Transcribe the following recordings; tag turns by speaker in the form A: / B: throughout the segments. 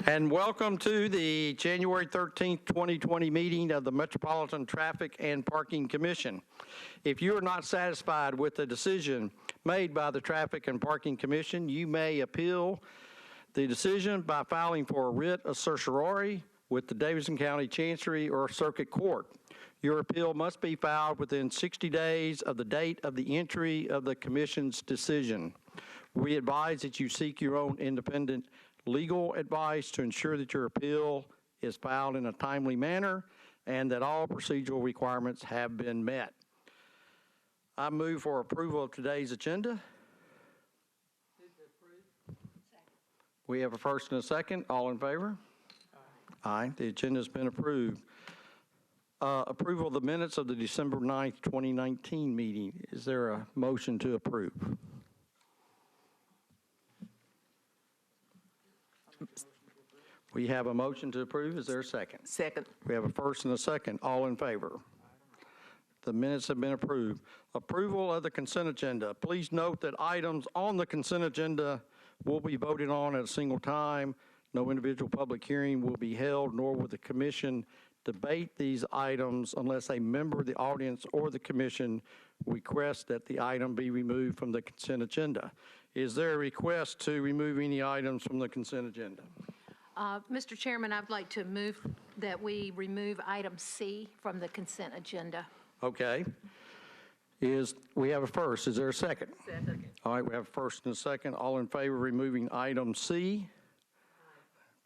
A: And welcome to the January 13th, 2020 meeting of the Metropolitan Traffic and Parking Commission. If you are not satisfied with the decision made by the Traffic and Parking Commission, you may appeal the decision by filing for a writ of certiorari with the Davidson County Chancery or Circuit Court. Your appeal must be filed within 60 days of the date of the entry of the Commission's decision. We advise that you seek your own independent legal advice to ensure that your appeal is filed in a timely manner and that all procedural requirements have been met. I move for approval of today's agenda. We have a first and a second. All in favor? Aye. The agenda has been approved. Approval of the minutes of the December 9th, 2019 meeting. Is there a motion to approve? We have a motion to approve. Is there a second?
B: Second.
A: We have a first and a second. All in favor? The minutes have been approved. Approval of the consent agenda. Please note that items on the consent agenda will be voted on at a single time. No individual public hearing will be held, nor will the commission debate these items unless a member of the audience or the commission requests that the item be removed from the consent agenda. Is there a request to remove any items from the consent agenda?
C: Mr. Chairman, I'd like to move that we remove item C from the consent agenda.
A: Okay. We have a first. Is there a second?
B: Second.
A: All right, we have a first and a second. All in favor of removing item C?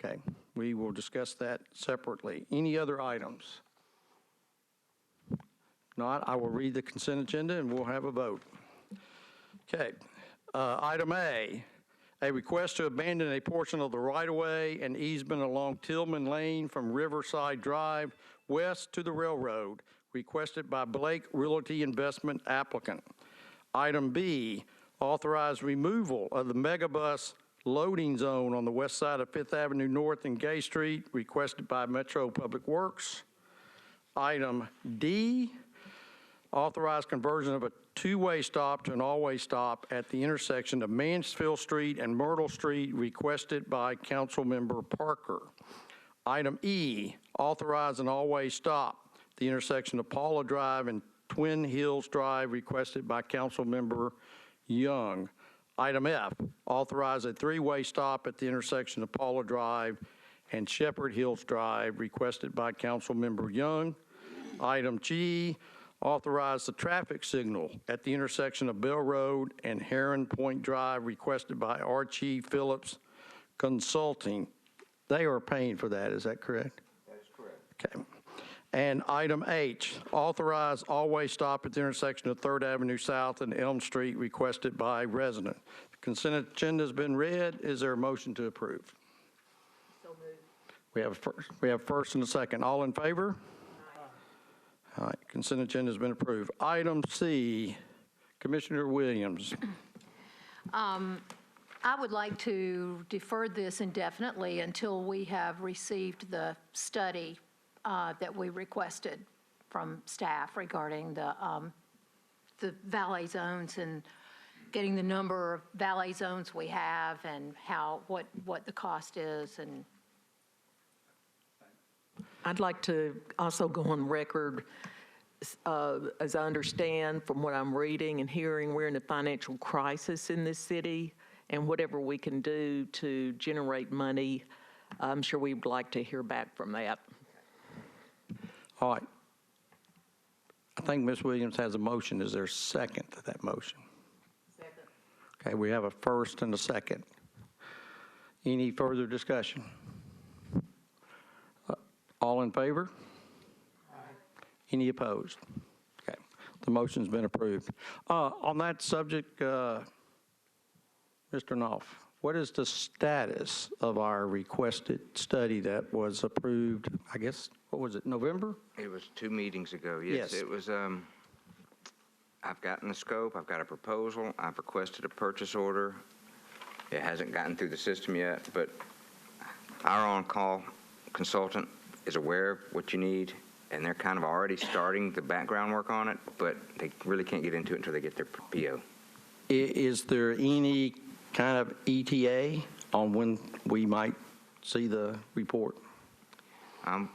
A: Okay, we will discuss that separately. Any other items? Not, I will read the consent agenda and we'll have a vote. Okay, item A request to abandon a portion of the right-of-way and easement along Tillman Lane from Riverside Drive west to the railroad, requested by Blake Realty Investment applicant. Item B, authorize removal of the megabus loading zone on the west side of 5th Avenue North and Gay Street, requested by Metro Public Works. Item D, authorize conversion of a two-way stop to an all-way stop at the intersection of Mansfield Street and Myrtle Street, requested by Councilmember Parker. Item E, authorize an all-way stop at the intersection of Paula Drive and Twin Hills Drive, requested by Councilmember Young. Item F, authorize a three-way stop at the intersection of Paula Drive and Shepherd Hills Drive, requested by Councilmember Young. Item G, authorize the traffic signal at the intersection of Bell Road and Heron Point Drive, requested by Archie Phillips Consulting. They are paying for that, is that correct?
D: That is correct.
A: Okay. And item H, authorize all-way stop at the intersection of 3rd Avenue South and Elm Street, requested by resident. The consent agenda has been read. Is there a motion to approve?
B: So moved.
A: We have first and a second. All in favor? All right, consent agenda has been approved. Item C, Commissioner Williams.
C: I would like to defer this indefinitely until we have received the study that we requested from staff regarding the valet zones and getting the number of valet zones we have and what the cost is. And
B: I'd like to also go on record, as I understand from what I'm reading and hearing, we're in a financial crisis in this city, and whatever we can do to generate money, I'm sure we would like to hear back from that.
A: All right. I think Ms. Williams has a motion. Is there a second to that motion?
B: Second.
A: Okay, we have a first and a second. Any further discussion? All in favor? Aye. Any opposed? Okay, the motion's been approved. On that subject, Mr. Knopf, what is the status of our requested study that was approved, I guess, what was it, November?
D: It was 2 meetings ago, yes.
A: Yes.
D: It was, I've gotten the scope, I've got a proposal, I've requested a purchase order. It hasn't gotten through the system yet, but our on-call consultant is aware of what you need, and they're kind of already starting the background work on it, but they really can't get into it until they get their PO.
A: Is there any kind of ETA on when we might see the report?
D: I'd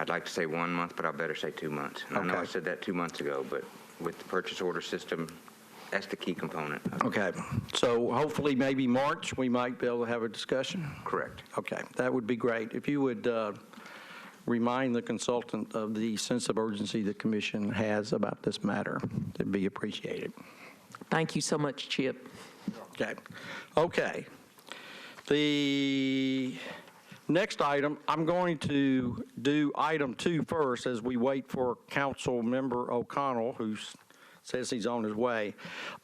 D: like to say 1 month, but I better say 2 months. And I know I
A: Okay.
D: said that 2 months ago, but with the purchase order system, that's the key component.
A: Okay, so hopefully maybe March, we might be able to have a discussion?
D: Correct.
A: Okay, that would be great. If you would remind the consultant of the sense of urgency the commission has about this matter, it'd be appreciated.
B: Thank you so much, Chip.
A: Okay. Okay. The next item, I'm going to do item 2 first as we wait for Council Member O'Connell, who says he's on his way.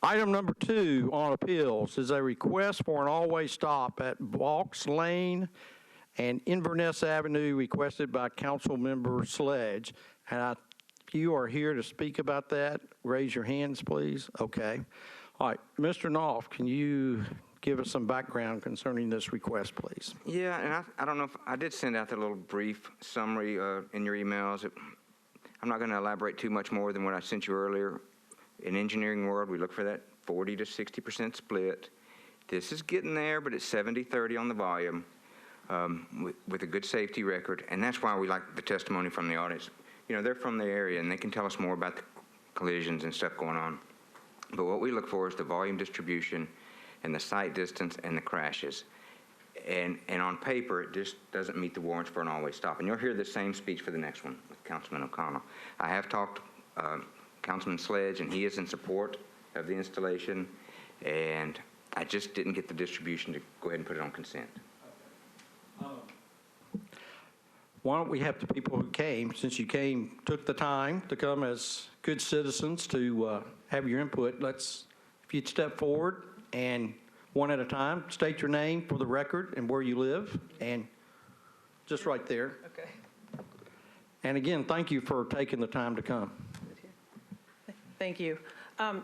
A: Item number 2 on appeals is a request for an all-way stop at Vaux Lane and Inverness Avenue requested by Council Member Sledge. And if you are here to speak about that, raise your hands, please. Okay. All right, Mr. Knopf, can you give us some background concerning this request, please?
D: Yeah, and I don't know if I did send out that little brief summary in your emails. I'm not going to elaborate too much more than what I sent you earlier. In engineering world, we look for that 40 to 60% split. This is getting there, but it's 70-30 on the volume with a good safety record, and that's why we like the testimony from the audience. You know, they're from the area, and they can tell us more about the collisions and stuff going on. But what we look for is the volume distribution and the sight distance and the crashes. And on paper, it just doesn't meet the warrants for an all-way stop. And you'll hear the same speech for the next one with Councilman O'Connell. I have talked to Councilman Sledge, and he is in support of the installation. And I just didn't get the distribution to go ahead and put it on consent.
A: Why don't we have the people who came, since you came, took the time to come as good citizens to have your input. If you'd step forward and one at a time, state your name for the record and where you live, and just right there.
E: Okay.
A: And again, thank you for taking the time to come.
E: Thank you.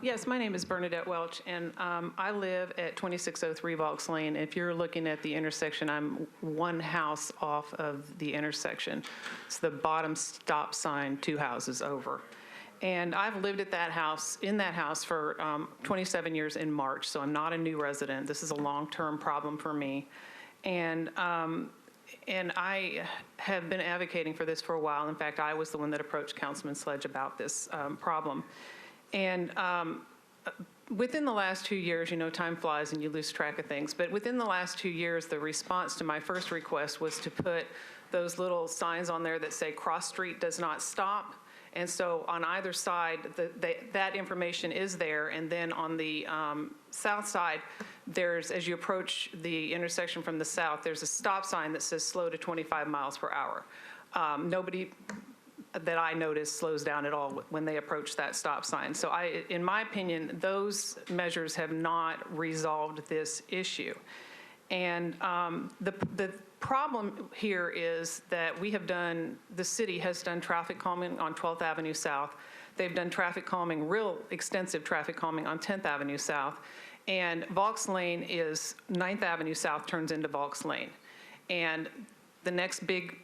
E: Yes, my name is Bernadette Welch, and I live at 2603 Vaux Lane. If you're looking at the intersection, I'm one house off of the intersection. It's the bottom stop sign 2 houses over. And I've lived at that house, in that house for 27 years in March, so I'm not a new resident. This is a long-term problem for me. And I have been advocating for this for a while. In fact, I was the one that approached Councilman Sledge about this problem. And within the last 2 years, you know, time flies and you lose track of things, but within the last 2 years, the response to my first request was to put those little signs on there that say cross street does not stop. And so on either side, that information is there. And then on the south side, there's, as you approach the intersection from the south, there's a stop sign that says slow to 25 miles per hour. Nobody that I noticed slows down at all when they approach that stop sign. So in my opinion, those measures have not resolved this issue. And the problem here is that the city has done traffic calming on 12th Avenue South. They've done traffic calming, real extensive traffic calming on 10th Avenue South. And Vaux Lane is 9th Avenue South turns into Vaux Lane. And the next big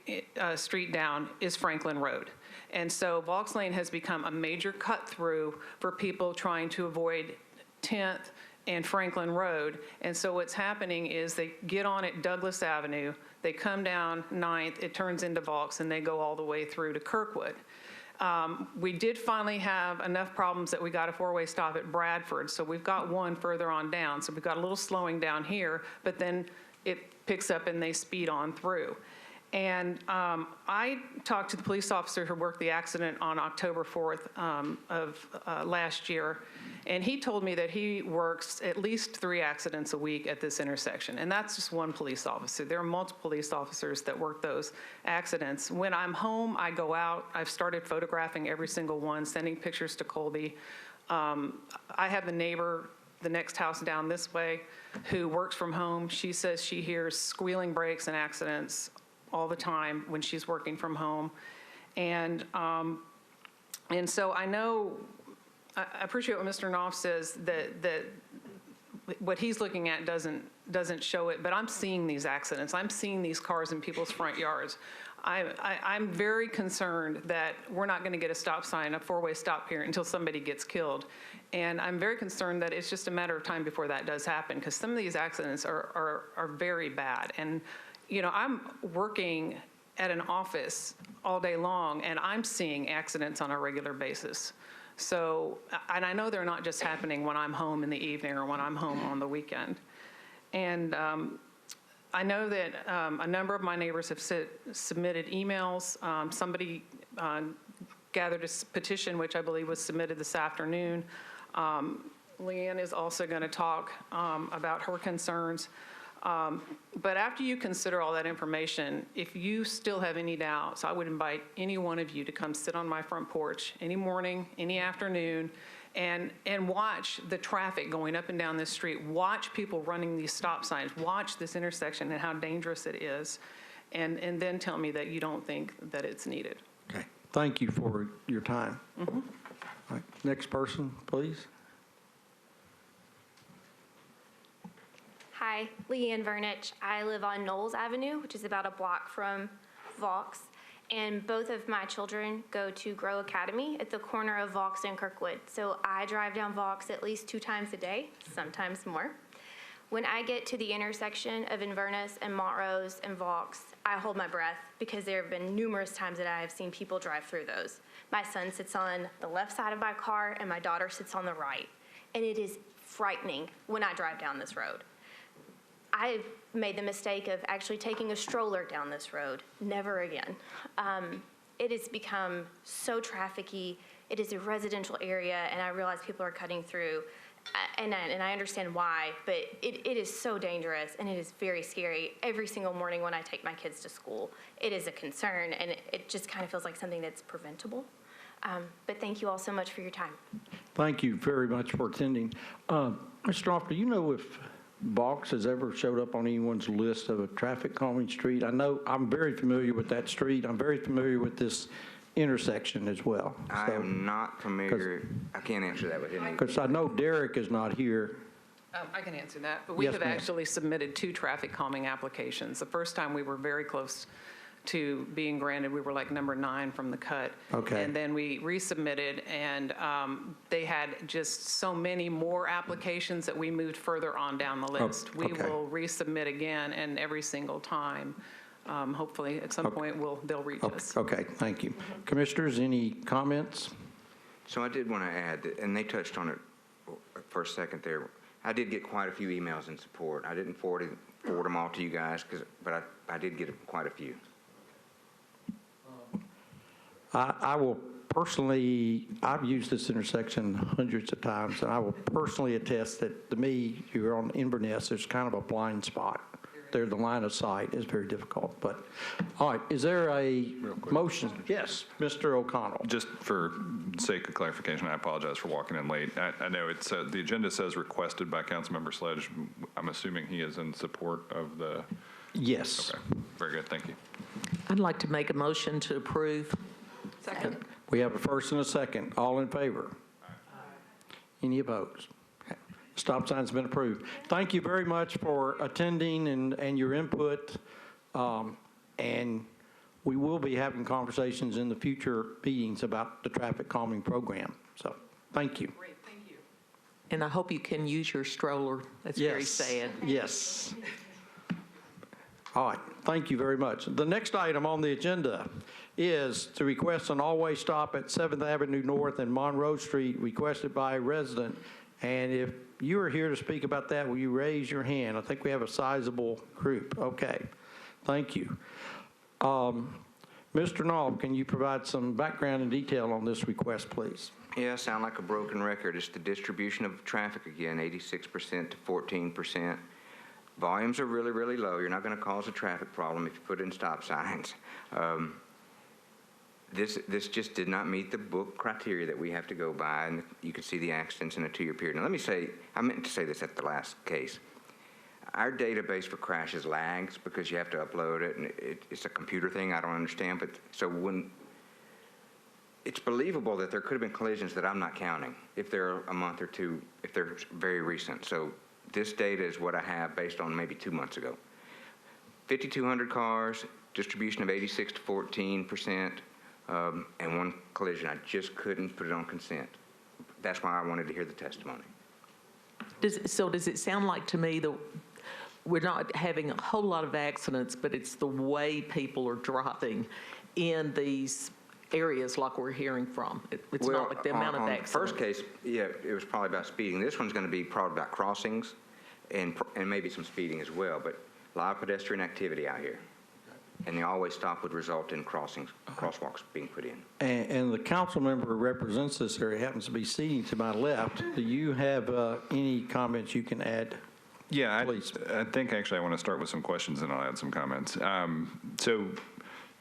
E: street down is Franklin Road. And so Vaux Lane has become a major cut through for people trying to avoid 10th and Franklin Road. And so what's happening is they get on at Douglas Avenue, they come down 9th, it turns into Vaux, and they go all the way through to Kirkwood. We did finally have enough problems that we got a 4-way stop at Bradford, so we've got one further on down. So we've got a little slowing down here, but then it picks up and they speed on through. And I talked to the police officer who worked the accident on October 4th of last year, and he told me that he works at least 3 accidents a week at this intersection, and that's just one police officer. There are multiple police officers that work those accidents. When I'm home, I go out. I've started photographing every single one, sending pictures to Colby. I have a neighbor the next house down this way who works from home. She says she hears squealing brakes and accidents all the time when she's working from home. And so I know, I appreciate what Mr. Knopf says, that what he's looking at doesn't show it, but I'm seeing these accidents. I'm seeing these cars in people's front yards. I'm very concerned that we're not going to get a stop sign, a four-way stop here until somebody gets killed. And I'm very concerned that it's just a matter of time before that does happen, because some of these accidents are very bad. And, you know, I'm working at an office all day long, and I'm seeing accidents on a regular basis. So, and I know they're not just happening when I'm home in the evening or when I'm home on the weekend. And I know that a number of my neighbors have submitted emails. Somebody gathered a petition, which I believe was submitted this afternoon. Leanne is also going to talk about her concerns. But after you consider all that information, if you still have any doubts, I would invite any one of you to come sit on my front porch any morning, any afternoon, and watch the traffic going up and down this street. Watch people running these stop signs. Watch this intersection and how dangerous it is. And then tell me that you don't think that it's needed.
A: Okay. Thank you for your time. All right. Next person, please.
F: Hi, Leanne Vernich. I live on Knowles Avenue, which is about a block from Vaux, and both of my children go to Grow Academy at the corner of Vaux and Kirkwood. So I drive down Vaux at least 2 times a day, sometimes more. When I get to the intersection of Inverness and Montrose and Vaux, I hold my breath because there have been numerous times that I have seen people drive through those. My son sits on the left side of my car and my daughter sits on the right. And it is frightening when I drive down this road. I've made the mistake of actually taking a stroller down this road. Never again. It has become so trafficky. It is a residential area, and I realize people are cutting through, and I understand why, but it is so dangerous, and it is very scary. Every single morning when I take my kids to school, it is a concern, and it just kind of feels like something that's preventable. But thank you all so much for your time.
A: Thank you very much for attending. Mr. Hoff, do you know if Vaux has ever showed up on anyone's list of a traffic calming street? I know I'm very familiar with that street. I'm very familiar with this intersection as well.
D: I am not familiar. I can't answer that with any.
A: Because I know Derek is not here.
E: I can answer that, but we
A: Yes,
E: have
A: ma'am.
E: actually submitted 2 traffic calming applications. The first time we were very close to being granted, we were like number 9 from the cut.
A: Okay.
E: And then we resubmitted, and they had just so many more applications that we moved further on down the list. We
A: okay.
E: will resubmit again, and every single time, hopefully at some point, they'll reach us.
A: Okay, thank you. Commissioners, any comments?
D: So I did want to add, that, and they touched on it for a second there. I did get quite a few emails in support. I didn't forward them all to you guys, but I did get quite a few.
A: I will personally, I've used this intersection hundreds of times, and I will personally attest that to me, you're on Inverness, there's kind of a blind spot. There, the line of sight is very difficult. But, all right, is there a motion? Yes, Mr. O'Connell.
G: Just for sake of clarification, I apologize for walking in late. I know it's the agenda says requested by Councilmember Sledge. I'm assuming he is in support of the.
A: Yes.
G: Okay, very good. Thank you.
B: I'd like to make a motion to approve.
C: Second.
A: We have a first and a second. All in favor? Any opposed? Okay. Stop sign's been approved. Thank you very much for attending and your input. And we will be having conversations in the future meetings about the traffic calming program. So thank you.
E: Great, thank you.
B: And I hope you can use your stroller. That's very
A: Yes.
B: sad.
A: Yes. All right, thank you very much. The next item on the agenda is to request an all-way stop at 7th Avenue North and Monroe Street, requested by a resident. And if you are here to speak about that, will you raise your hand? I think we have a sizable group. Okay, thank you. Mr. Knoll, can you provide some background and detail on this request, please?
D: Yeah, sound like a broken record. It's the distribution of traffic again, 86% to 14%. Volumes are really, really low. You're not going to cause a traffic problem if you put in stop signs. This just did not meet the book criteria that we have to go by, and you can see the accidents in a 2-year period. Now, let me say, I meant to say this at the last case. Our database for crashes lags because you have to upload it, and it's a computer thing I don't understand. But so when it's believable that there could have been collisions that I'm not counting if they're a month or two, if they're very recent. So this data is what I have based on maybe 2 months ago. 5,200 cars, distribution of 86 to 14%, and one collision. I just couldn't put it on consent. That's why I wanted to hear the testimony.
B: Does it sound like to me that we're not having a whole lot of accidents, but it's the way people are driving in these areas like we're hearing from? It's not like the amount of
D: on
B: accidents.
D: the first case, yeah, it was probably about speeding. This one's going to be probably about crossings and maybe some speeding as well, but a lot of pedestrian activity out here. And the always stop would result in crosswalks being put in.
A: And the council member who represents this area happens to be seating to my left. Do you have any comments you can add?
G: Yeah,
A: Please.
G: I think actually I want to start with some questions and I'll add some comments. So,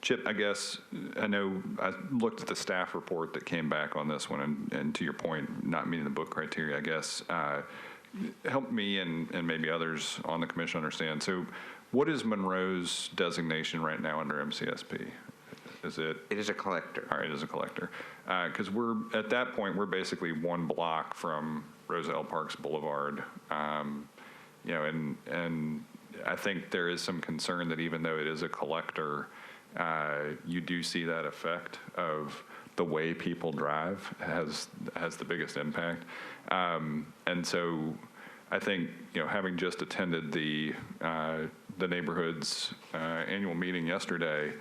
G: Chip, I guess, I know I looked at the staff report that came back on this one, and to your point, not meeting the book criteria, I guess, help me and maybe others on the commission understand. So what is Monroe's designation right now under MCSP? Is it?
D: It is a collector.
G: All right, it is a collector. Because we're, at that point, we're basically one block from Rosa L. Parks Boulevard. You know, and I think there is some concern that even though it is a collector, you do see that effect of the way people drive has the biggest impact. And so I think, you know, having just attended the neighborhood's annual meeting yesterday,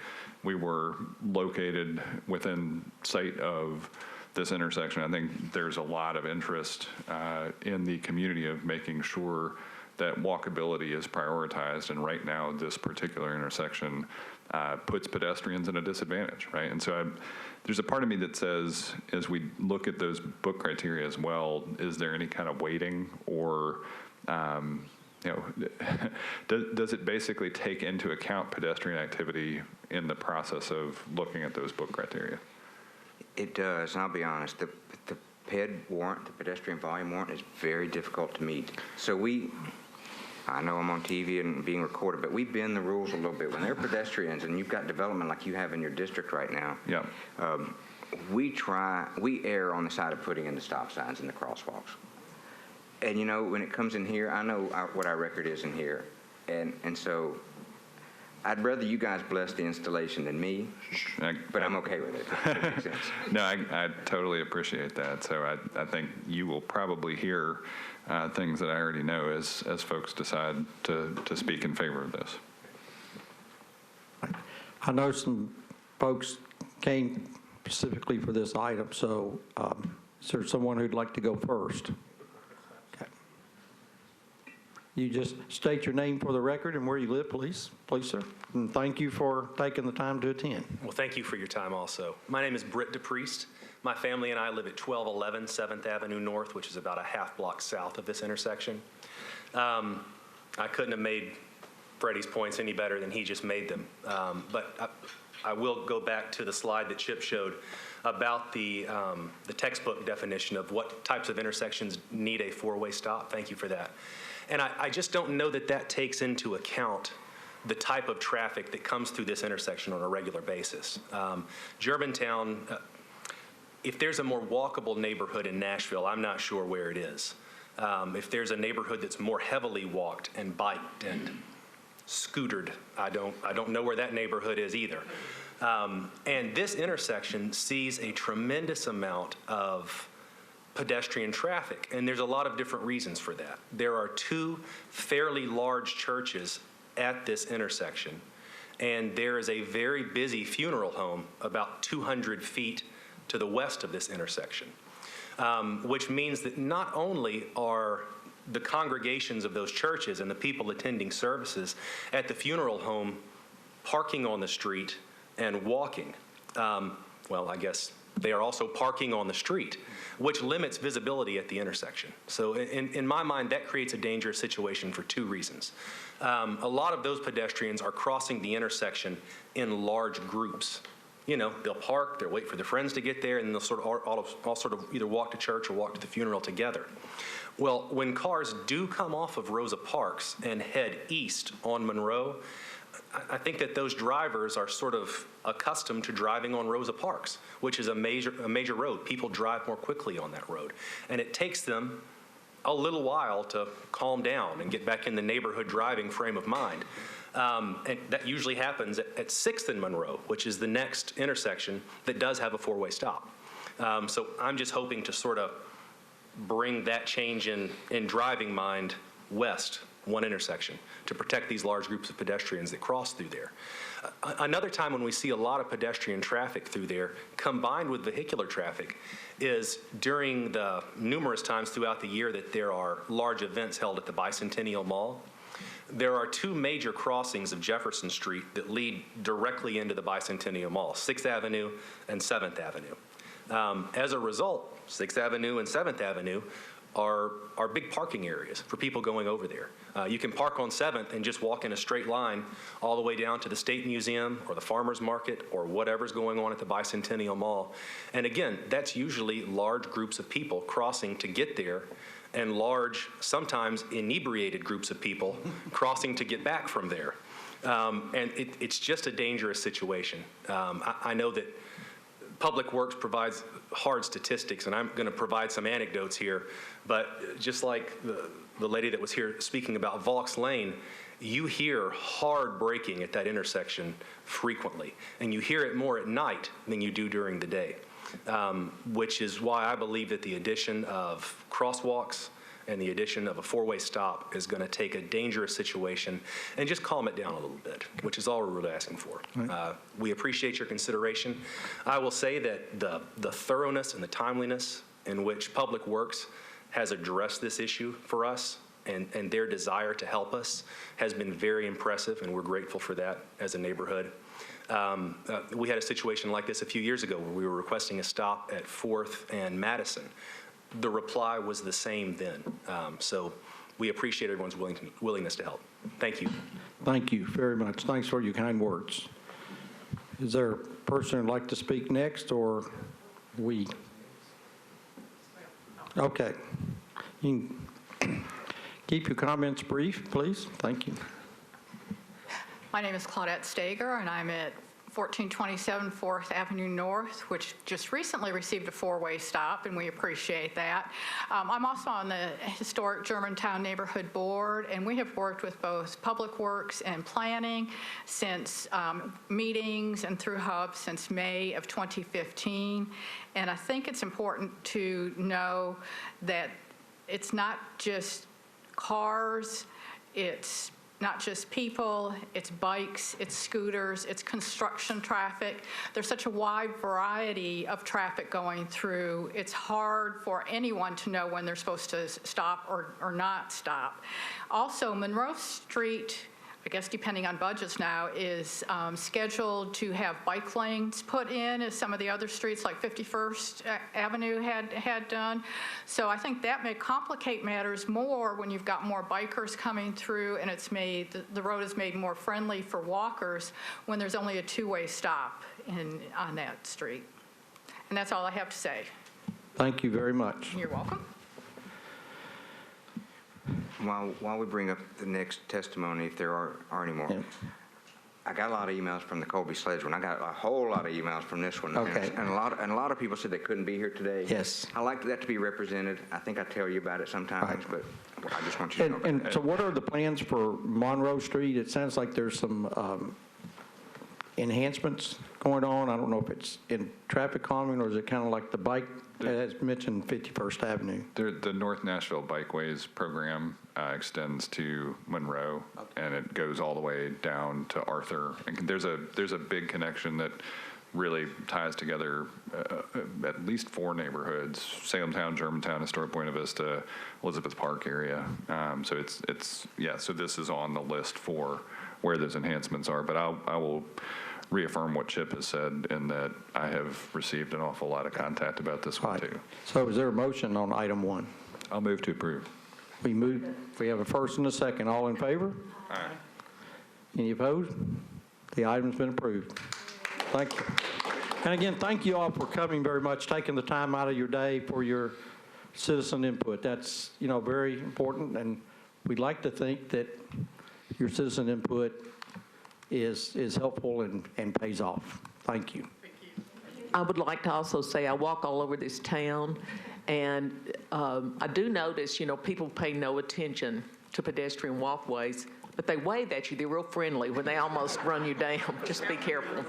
G: we were located within sight of this intersection. I think there's a lot of interest in the community of making sure that walkability is prioritized, and right now this particular intersection puts pedestrians in a disadvantage, right? And so there's a part of me that says, as we look at those book criteria as well, is there any kind of weighting or, you know, does it basically take into account pedestrian activity in the process of looking at those book criteria?
D: It does, and I'll be honest, the PED warrant, the pedestrian volume warrant, is very difficult to meet. So I know I'm on TV and being recorded, but we bend the rules a little bit. When they're pedestrians and you've got development like you have in your district right now,
G: Yeah.
D: we err on the side of putting in the stop signs and the crosswalks. And you know, when it comes in here, I know what our record is in here. And so I'd rather you guys bless the installation than me, but I'm okay with it. That makes sense.
G: No, I totally appreciate that. So I think you will probably hear things that I already know as folks decide to speak in favor of this.
A: I know some folks came specifically for this item, so is there someone who'd like to go first? Okay. You just state your name for the record and where you live, please. Please, sir. And thank you for taking the time to attend.
H: Well, thank you for your time also. My name is Britt DePriest. My family and I live at 1211 7th Avenue North, which is about a half block south of this intersection. I couldn't have made Freddie's points any better than he just made them. But I will go back to the slide that Chip showed about the textbook definition of what types of intersections need a four-way stop. Thank you for that. And I just don't know that that takes into account the type of traffic that comes through this intersection on a regular basis. Germantown, if there's a more walkable neighborhood in Nashville, I'm not sure where it is. If there's a neighborhood that's more heavily walked and biked and scootered, I don't know where that neighborhood is either. And this intersection sees a tremendous amount of pedestrian traffic, and there's a lot of different reasons for that. There are two fairly large churches at this intersection, and there is a very busy funeral home about 200 feet to the west of this intersection, which means that not only are the congregations of those churches and the people attending services at the funeral home parking on the street and walking, well, I guess they are also parking on the street, which limits visibility at the intersection. So in my mind, that creates a dangerous situation for two reasons. A lot of those pedestrians are crossing the intersection in large groups. You know, they'll park, they'll wait for their friends to get there, and they'll sort of all sort of either walk to church or walk to the funeral together. Well, when cars do come off of Rosa Parks and head east on Monroe, I think that those drivers are sort of accustomed to driving on Rosa Parks, which is a major road. People drive more quickly on that road. And it takes them a little while to calm down and get back in the neighborhood driving frame of mind. And that usually happens at 6th and Monroe, which is the next intersection that does have a four-way stop. So I'm just hoping to sort of bring that change in driving mind west, one intersection, to protect these large groups of pedestrians that cross through there. Another time when we see a lot of pedestrian traffic through there, combined with vehicular traffic, is during the numerous times throughout the year that there are large events held at the Bicentennial Mall. There are two major crossings of Jefferson Street that lead directly into the Bicentennial Mall, 6th Avenue and 7th Avenue. As a result, 6th Avenue and 7th Avenue are big parking areas for people going over there. You can park on 7th and just walk in a straight line all the way down to the State Museum or the Farmers Market or whatever's going on at the Bicentennial Mall. And again, that's usually large groups of people crossing to get there, and large, sometimes inebriated groups of people crossing to get back from there. And it's just a dangerous situation. I know that Public Works provides hard statistics, and I'm going to provide some anecdotes here, but just like the lady that was here speaking about Vaux Lane, you hear hard braking at that intersection frequently, and you hear it more at night than you do during the day. Which is why I believe that the addition of crosswalks and the addition of a four-way stop is going to take a dangerous situation and just calm it down a little bit, which is all we're really asking for. Right. We appreciate your consideration. I will say that the thoroughness and the timeliness in which Public Works has addressed this issue for us and their desire to help us has been very impressive, and we're grateful for that as a neighborhood. We had a situation like this a few years ago where we were requesting a stop at 4th and Madison. The reply was the same then. So we appreciate everyone's willingness to help. Thank you.
A: Thank you very much. Thanks for your kind words. Is there a person who'd like to speak next, or we? Okay. You can keep your comments brief, please. Thank you.
I: My name is Claudette Stager, and I'm at 1427 4th Avenue North, which just recently received a four-way stop, and we appreciate that. I'm also on the Historic Germantown Neighborhood Board, and we have worked with both Public Works and Planning since meetings and through Hub since May of 2015. And I think it's important to know that it's not just cars, it's not just people, it's bikes, it's scooters, it's construction traffic. There's such a wide variety of traffic going through. It's hard for anyone to know when they're supposed to stop or not stop. Also, Monroe Street, I guess depending on budgets now, is scheduled to have bike lanes put in, as some of the other streets like 51st Avenue had done. So I think that may complicate matters more when you've got more bikers coming through, and it's made, the road is made more friendly for walkers when there's only a two-way stop on that street. And that's all I have to say.
A: Thank you very much.
I: You're welcome.
D: While we bring up the next testimony, if there are any more,
A: Yeah.
D: I got a lot of emails from the Colby Sledge one. I got a whole lot of emails from this one.
A: Okay.
D: And a lot of people said they couldn't be here today.
A: Yes.
D: I like that to be represented. I think I tell you about it sometimes, but I just want you to know.
A: And so what are the plans for Monroe Street? It sounds like there's some enhancements going on. I don't know if it's in traffic calming, or is it kind of like the bike, as mentioned, 51st Avenue?
G: The North Nashville Bikeways program extends to Monroe, and it goes all the way down to Arthur. And there's a big connection that really ties together at least four neighborhoods: Salemtown, Germantown, Historic Buena Vista, Elizabeth Park area. So so this is on the list for where those enhancements are. But I will reaffirm what Chip has said, in that I have received an awful lot of contact about this one too.
A: So is there a motion on item 1?
G: I'll move to approve.
A: We have a first and a second. All in favor?
G: Aye.
A: Any opposed? The item's been approved. Thank you. And again, thank you all for coming very much, taking the time out of your day for your citizen input. That's, very important, and we'd like to think that your citizen input is helpful and pays off. Thank you.
B: I would like to also say I walk all over this town, And I do notice, people pay no attention to pedestrian walkways, but they wave at you. They're real friendly when they almost run you down. Just be careful.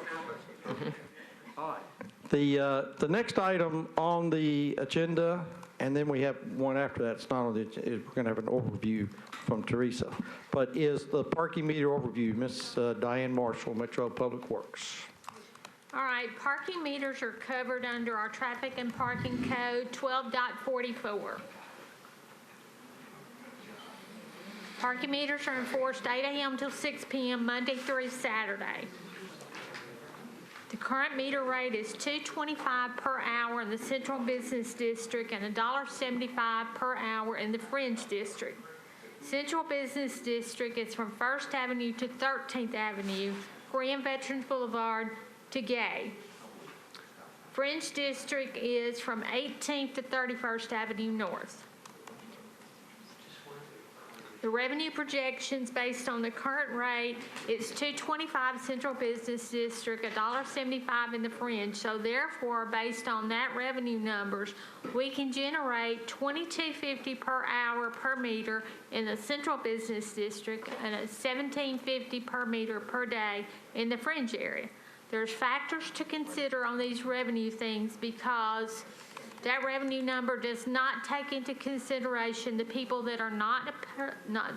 A: The next item on the agenda, and then we have one after that, it's not on the agenda, we're going to have an overview from Teresa, but is the parking meter overview. Ms. Diane Marshall, Metro Public Works.
J: All right, parking meters are covered under our Traffic and Parking Code 12.44. Parking meters are enforced 8 a.m. till 6 p.m. Monday through Saturday. The current meter rate is $2.25 per hour in the Central Business District and $1.75 per hour in the Fringe District. Central Business District is from 1st Avenue to 13th Avenue, Korean Veterans Boulevard to Gay. Fringe District is from 18th to 31st Avenue North. The revenue projections based on the current rate is $2.25 Central Business District, $1.75 in the Fringe. So therefore, based on that revenue numbers, we can generate $22.50 per hour per meter in the Central Business District and $17.50 per meter per day in the Fringe area. There's factors to consider on these revenue things because that revenue number does not take into consideration the people that are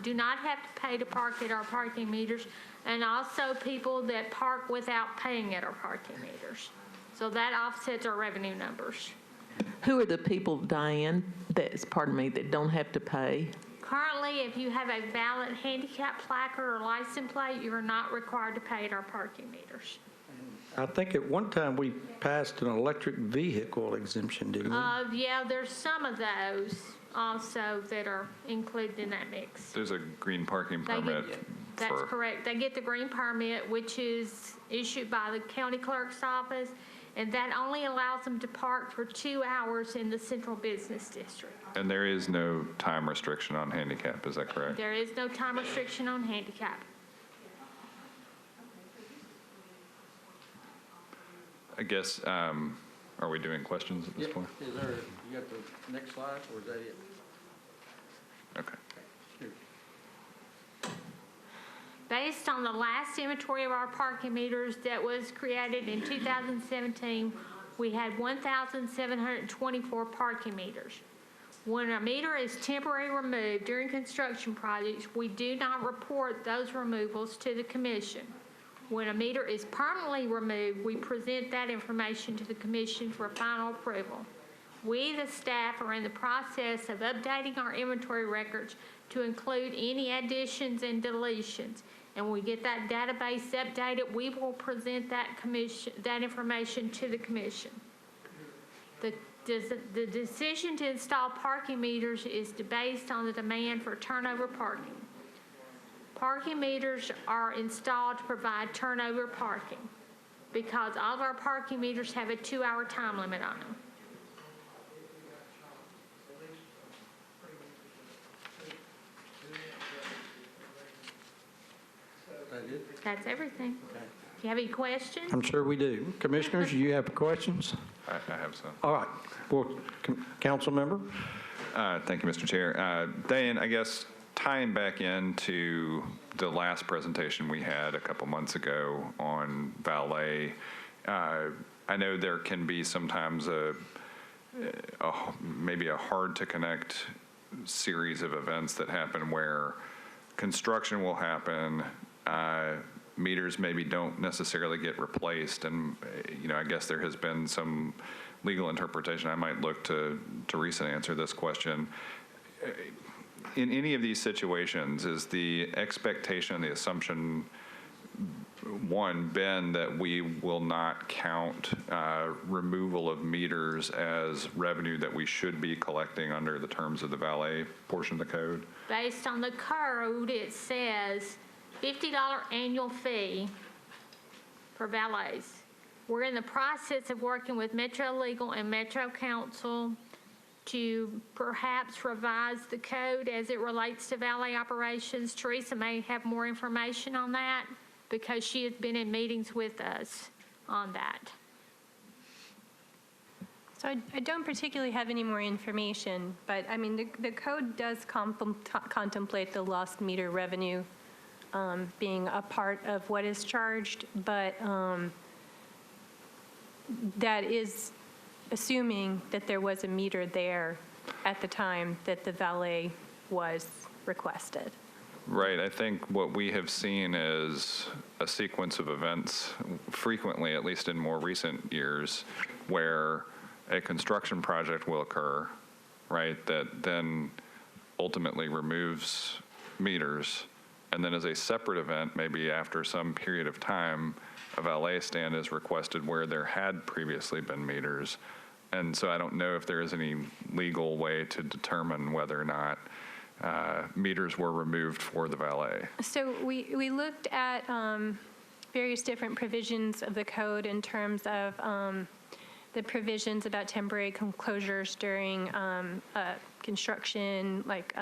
J: do not have to pay to park at our parking meters, and also people that park without paying at our parking meters. So that offsets our revenue numbers.
B: Who are the people, Diane, that don't have to pay?
J: Currently, if you have a valid handicap placard or license plate, you are not required to pay at our parking meters.
A: I think at one time we passed an electric vehicle exemption, didn't we?
J: Yeah, there's some of those also that are included in that mix.
G: There's a green parking permit.
J: That's correct. They get the green permit, which is issued by the county clerk's office, and that only allows them to park for 2 hours in the Central Business District.
G: And there is no time restriction on handicap, is that correct?
J: There is no time restriction on handicap.
G: I guess, are we doing questions at this point?
A: Is there, you got the next slide, or is that it?
G: Okay.
J: Based on the last inventory of our parking meters that was created in 2017, we had 1,724 parking meters. When a meter is temporarily removed during construction projects, we do not report those removals to the commission. When a meter is permanently removed, we present that information to the commission for final approval. We, the staff, are in the process of updating our inventory records to include any additions and deletions. And when we get that database updated, we will present that information to the commission. The decision to install parking meters is based on the demand for turnover parking. Parking meters are installed to provide turnover parking because all of our parking meters have a 2-hour time limit on them. That's everything. Do you have any questions?
A: I'm sure we do. Commissioners, you have questions?
G: I have some.
A: All right. Well, council member?
G: Thank you, Mr. Chair. Diane, I guess tying back into the last presentation we had a couple months ago on valet, I know there can be sometimes maybe a hard to connect series of events that happen where construction will happen, meters maybe don't necessarily get replaced, and I guess there has been some legal interpretation. I might look to Teresa to answer this question. In any of these situations, is the expectation, the assumption, one, been that we will not count removal of meters as revenue that we should be collecting under the terms of the valet portion of the code?
J: Based on the code, it says $50 annual fee for valets. We're in the process of working with Metro Legal and Metro Council to perhaps revise the code as it relates to valet operations. Teresa may have more information on that because she has been in meetings with us on that.
K: So I don't particularly have any more information, but I mean, the code does contemplate the lost meter revenue being a part of what is charged, but that is assuming that there was a meter there at the time that the valet was requested.
G: Right. I think what we have seen is a sequence of events, frequently, at least in more recent years, where a construction project will occur, right, that then ultimately removes meters, and then as a separate event, maybe after some period of time, a valet stand is requested where there had previously been meters. And so I don't know if there is any legal way to determine whether or not meters were removed for the valet.
K: So we looked at various different provisions of the code in terms of the provisions about temporary closures during construction, like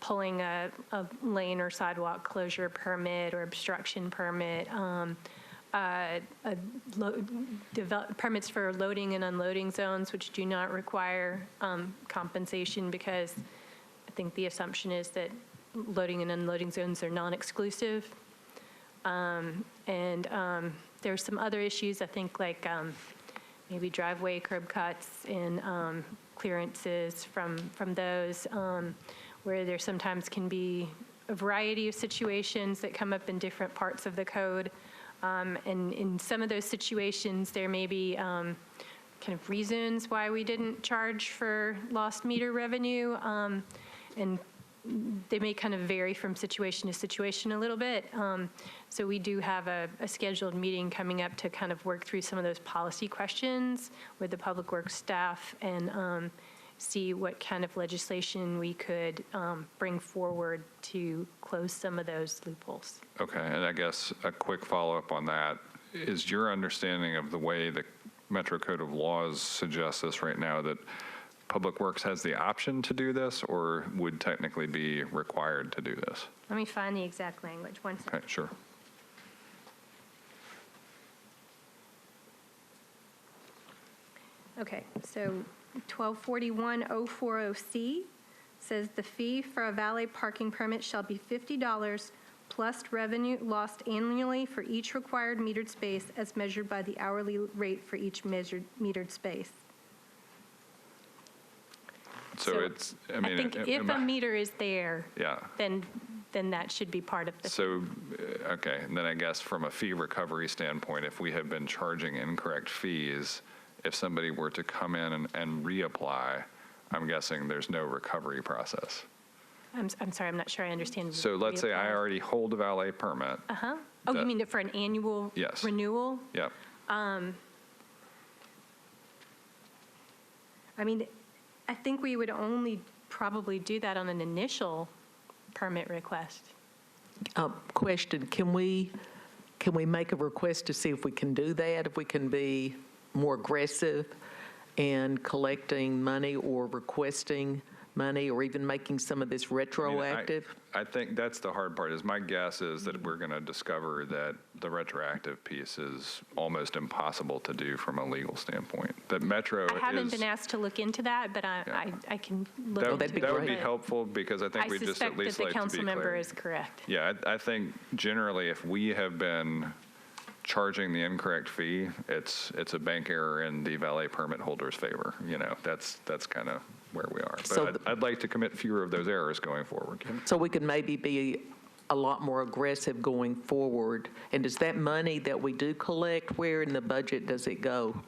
K: pulling a lane or sidewalk closure permit or obstruction permit, permits for loading and unloading zones, which do not require compensation, because I think the assumption is that loading and unloading zones are non-exclusive. There's some other issues, I think, like maybe driveway curb cuts and clearances from those, where there sometimes can be a variety of situations that come up in different parts of the code. And in some of those situations, there may be kind of reasons why we didn't charge for lost meter revenue, and they may kind of vary from situation to situation a little bit. So we do have a scheduled meeting coming up to kind of work through some of those policy questions with the Public Works staff and see what kind of legislation we could bring forward to close some of those loopholes.
G: Okay, and I guess a quick follow-up on that. Is your understanding of the way the Metro Code of Laws suggests this right now that Public Works has the option to do this, or would technically be required to do this?
K: Let me find the exact language. One second.
G: Okay, sure.
K: Okay, so 1241.040C says the fee for a valet parking permit shall be $50 plus revenue lost annually for each required metered space as measured by the hourly rate for each metered space.
G: So it's, I mean,
K: I think if a meter is there,
G: yeah,
K: then that should be part of the.
G: So, okay, and then I guess from a fee recovery standpoint, if we have been charging incorrect fees, if somebody were to come in and reapply, I'm guessing there's no recovery process.
K: I'm sorry, I'm not sure I understand.
G: So let's say I already hold a valet permit.
K: Uh-huh. Oh, you mean for an annual
G: Yes.
K: renewal?
G: Yep.
K: I mean, I think we would only probably do that on an initial permit request.
B: Question, can we make a request to see if we can do that, if we can be more aggressive in collecting money or requesting money, or even making some of this retroactive?
G: I think that's the hard part. Is my guess is that we're going to discover that the retroactive piece is almost impossible to do from a legal standpoint. That Metro
K: I haven't been asked to look into that, but I can look
G: that,
K: into it.
G: that would be helpful, because I think we just at least like to be clear.
K: I suspect that the council member is correct.
G: Yeah, I think generally if we have been charging the incorrect fee, it's a bank error in the valet permit holder's favor. You know, that's kind of where we are. But
B: So
G: I'd like to commit fewer of those errors going forward.
B: So we could maybe be a lot more aggressive going forward. And does that money that we do collect, where in the budget does it go?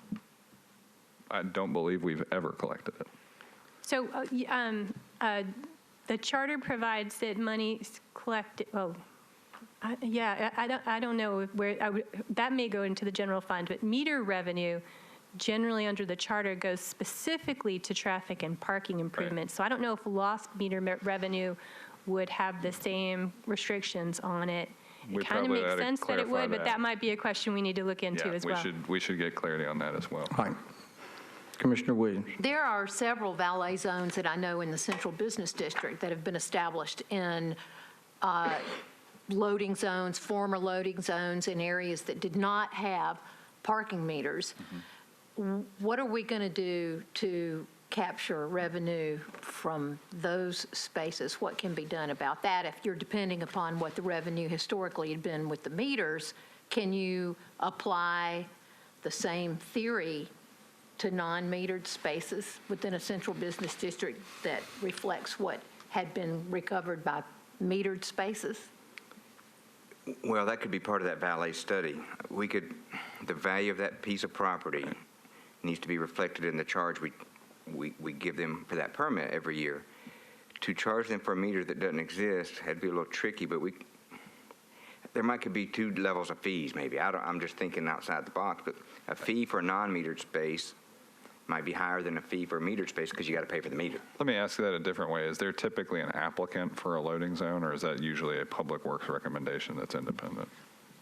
G: I don't believe we've ever collected it.
K: So the charter provides that money is collected, I don't know where, that may go into the general fund, but meter revenue generally under the charter goes specifically to traffic and parking improvements. So I don't know if lost meter revenue would have the same restrictions on it. It kind of makes sense that it would, but that might be a question we need to look into as well.
G: We should get clarity on that as well.
A: Hi. Commissioner Williams.
C: There are several valet zones that I know in the Central Business District that have been established in loading zones, former loading zones in areas that did not have parking meters. What are we going to do to capture revenue from those spaces? What can be done about that? If you're depending upon what the revenue historically had been with the meters, can you apply the same theory to non-metered spaces within a central business district that reflects what had been recovered by metered spaces?
D: Well, that could be part of that valet study. The value of that piece of property needs to be reflected in the charge we give them for that permit every year. To charge them for a meter that doesn't exist had to be a little tricky, but there could be two levels of fees maybe. I'm just thinking outside the box, but a fee for a non-metered space might be higher than a fee for a metered space because you got to pay for the meter.
G: Let me ask you that a different way. Is there typically an applicant for a loading zone, or is that usually a public works recommendation that's independent?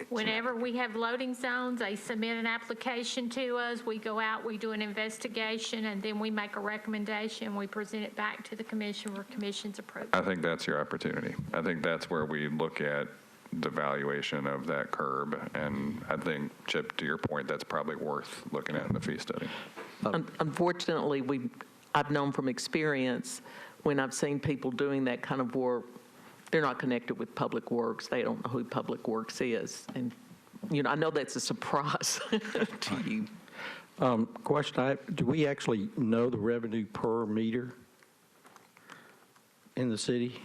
J: Whenever we have loading zones, they submit an application to us, we go out, we do an investigation, and then we make a recommendation, we present it back to the commission where commission's approved.
G: I think that's your opportunity. I think that's where we look at the valuation of that curb, and I think, Chip, to your point, that's probably worth looking at in the fee study.
B: Unfortunately, I've known from experience, when I've seen people doing that kind of work, they're not connected with Public Works. They don't know who Public Works is. And, I know that's a surprise to you.
A: Question, do we actually know the revenue per meter in the city?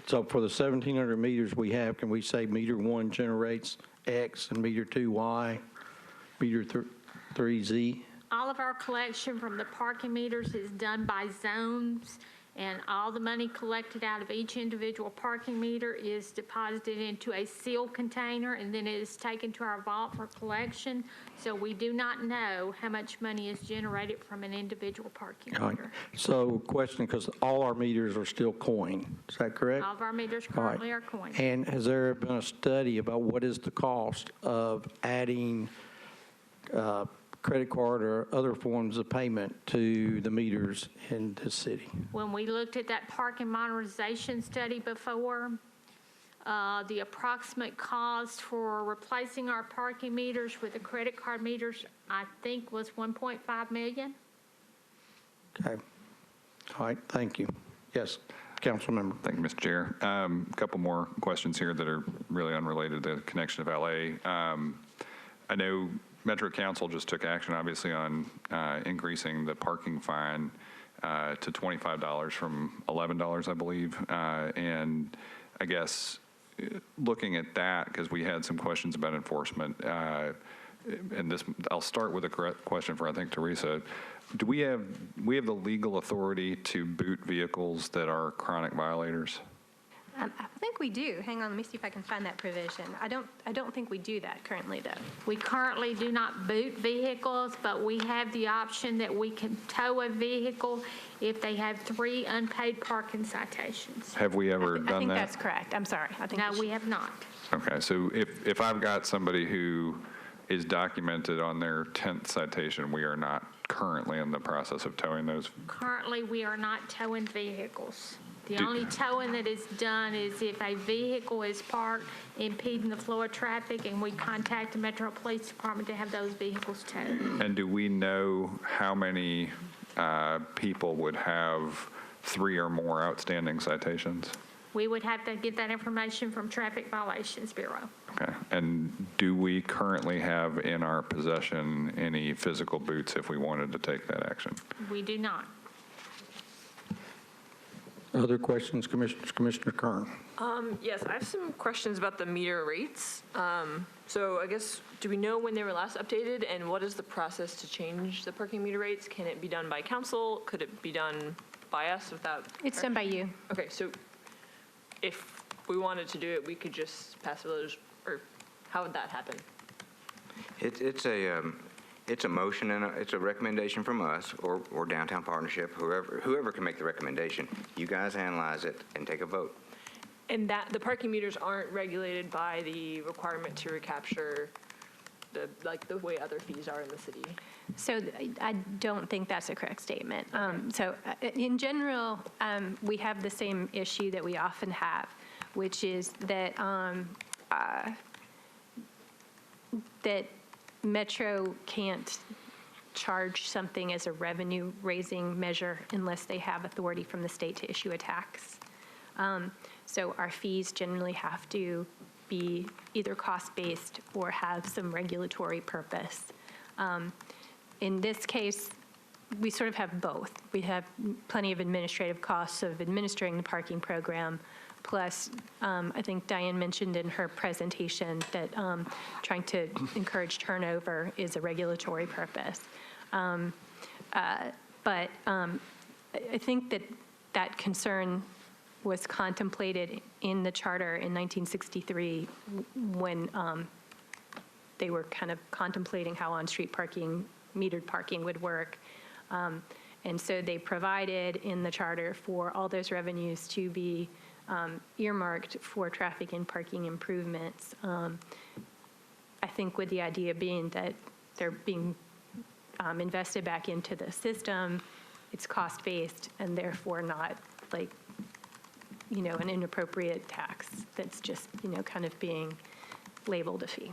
A: So for the 1,700 meters we have, can we say meter 1 generates X and meter 2 Y, meter 3 Z?
J: All of our collection from the parking meters is done by zones, and all the money collected out of each individual parking meter is deposited into a sealed container, and then it is taken to our vault for collection. So we do not know how much money is generated from an individual parking
A: All right.
J: meter.
A: So question, because all our meters are still coin, is that correct?
J: All of our meters
A: All right.
J: currently are coin.
A: And has there been a study about what is the cost of adding credit card or other forms of payment to the meters in the city?
J: When we looked at that parking modernization study before, the approximate cost for replacing our parking meters with the credit card meters, I think, was $1.5 million.
A: Okay. All right, thank you. Yes, council member.
G: Thank you, Mr. Chair. A couple more questions here that are really unrelated to the connection of LA. I know Metro Council just took action, obviously, on increasing the parking fine to $25 from $11, I believe. And I guess looking at that, because we had some questions about enforcement, and this, I'll start with a question for, I think, Teresa. Do we have the legal authority to boot vehicles that are chronic violators?
K: I think we do. Hang on, let me see if I can find that provision. I don't think we do that currently, though.
J: We currently do not boot vehicles, but we have the option that we can tow a vehicle if they have 3 unpaid parking citations.
G: Have we ever done that?
K: I think that's correct. I'm sorry. I think
J: No, we have not.
G: Okay, so if I've got somebody who is documented on their 10th citation, we are not currently in the process of towing those?
J: Currently, we are not towing vehicles. The only towing that is done is if a vehicle is parked impeding the flow of traffic, and we contact the Metro Police Department to have those vehicles towed.
G: And do we know how many people would have 3 or more outstanding citations?
J: We would have to get that information from Traffic Violations Bureau.
G: Okay. And do we currently have in our possession any physical boots if we wanted to take that action?
J: We do not.
A: Other questions, Commissioners? Commissioner Kern.
L: Yes, I have some questions about the meter rates. So I guess, do we know when they were last updated, and what is the process to change the parking meter rates? Can it be done by council? Could it be done by us without?
K: It's done by you.
L: Okay, so if we wanted to do it, we could just pass a village, or how would that happen?
D: It's a motion and it's a recommendation from us or Downtown Partnership, whoever can make the recommendation. You guys analyze it and take a vote.
L: And that the parking meters aren't regulated by the requirement to recapture the way other fees are in the city.
K: So I don't think that's a correct statement. So in general, we have the same issue that we often have, which is that that Metro can't charge something as a revenue-raising measure unless they have authority from the state to issue a tax. So our fees generally have to be either cost-based or have some regulatory purpose. In this case, we sort of have both. We have plenty of administrative costs of administering the parking program, plus I think Diane mentioned in her presentation that trying to encourage turnover is a regulatory purpose. But I think that concern was contemplated in the charter in 1963 when they were kind of contemplating how on-street parking, metered parking would work. And so they provided in the charter for all those revenues to be earmarked for traffic and parking improvements. I think with the idea being that they're being invested back into the system, it's cost-based and therefore not like, an inappropriate tax that's just, kind of being labeled a fee.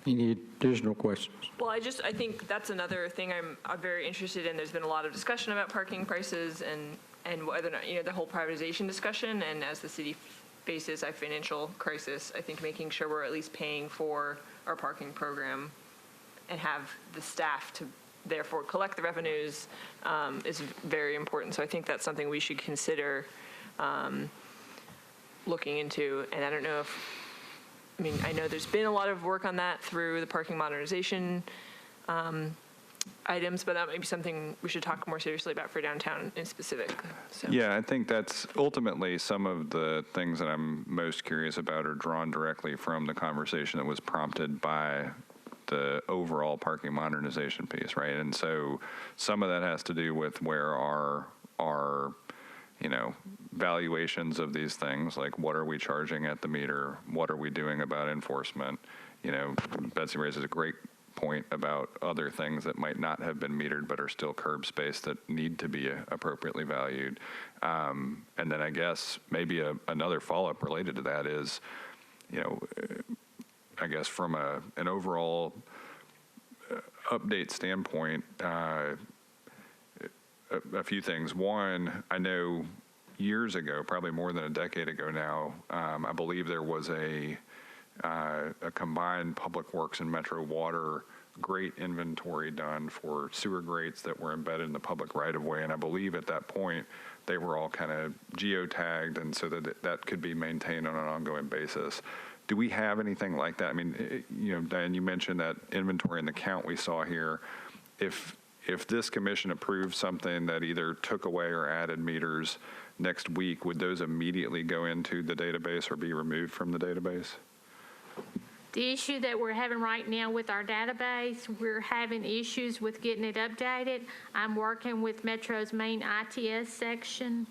A: Any additional questions?
L: Well, I think that's another thing I'm very interested in. There's been a lot of discussion about parking prices and whether or not, the whole privatization discussion. And as the city faces a financial crisis, I think making sure we're at least paying for our parking program and have the staff to therefore collect the revenues is very important. So I think that's something we should consider looking into. And I don't know I know there's been a lot of work on that through the parking modernization items, but that might be something we should talk more seriously about for downtown in specific. So.
G: Yeah, I think that's ultimately some of the things that I'm most curious about are drawn directly from the conversation that was prompted by the overall parking modernization piece, right? And so some of that has to do with where our valuations of these things, like what are we charging at the meter? What are we doing about enforcement? Betsy raises a great point about other things that might not have been metered but are still curb space that need to be appropriately valued. And then I guess maybe another follow-up related to that is, I guess from an overall update standpoint, a few things. One, I know years ago, probably more than a decade ago now, I believe there was a combined Public Works and Metro Water grate inventory done for sewer grates that were embedded in the public right-of-way. And I believe at that point, they were all kind of geotagged, and so that could be maintained on an ongoing basis. Do we have anything like that? I mean, Diane, you mentioned that inventory and the count we saw here. If this commission approved something that either took away or added meters next week, would those immediately go into the database or be removed from the database?
J: The issue that we're having right now with our database, we're having issues with getting it updated. I'm working with Metro's main ITS section,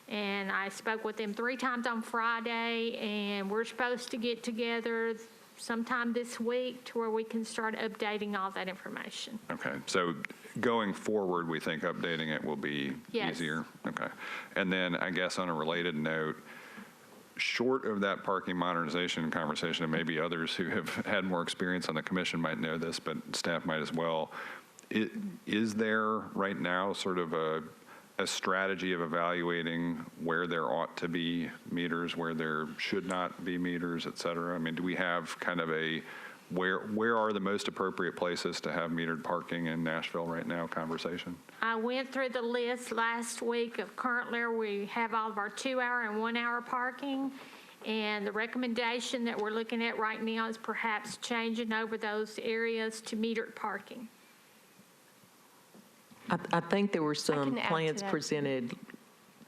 J: and I spoke with them 3 times on Friday, and we're supposed to get together sometime this week to where we can start updating all that information.
G: Okay, so going forward, we think updating it will be easier? Okay. And then I guess on a related note, short of that parking modernization conversation, and maybe others who have had more experience on the commission might know this, but staff might as well, is there right now sort of a strategy of evaluating where there ought to be meters, where there should not be meters, et cetera? I mean, do we have kind of where are the most appropriate places to have metered parking in Nashville right now conversation?
J: I went through the list last week of currently we have all of our 2-hour and 1-hour parking, and the recommendation that we're looking at right now is perhaps changing over those areas to metered parking.
B: I think there were some
K: can add to
B: plans
K: that.
B: presented.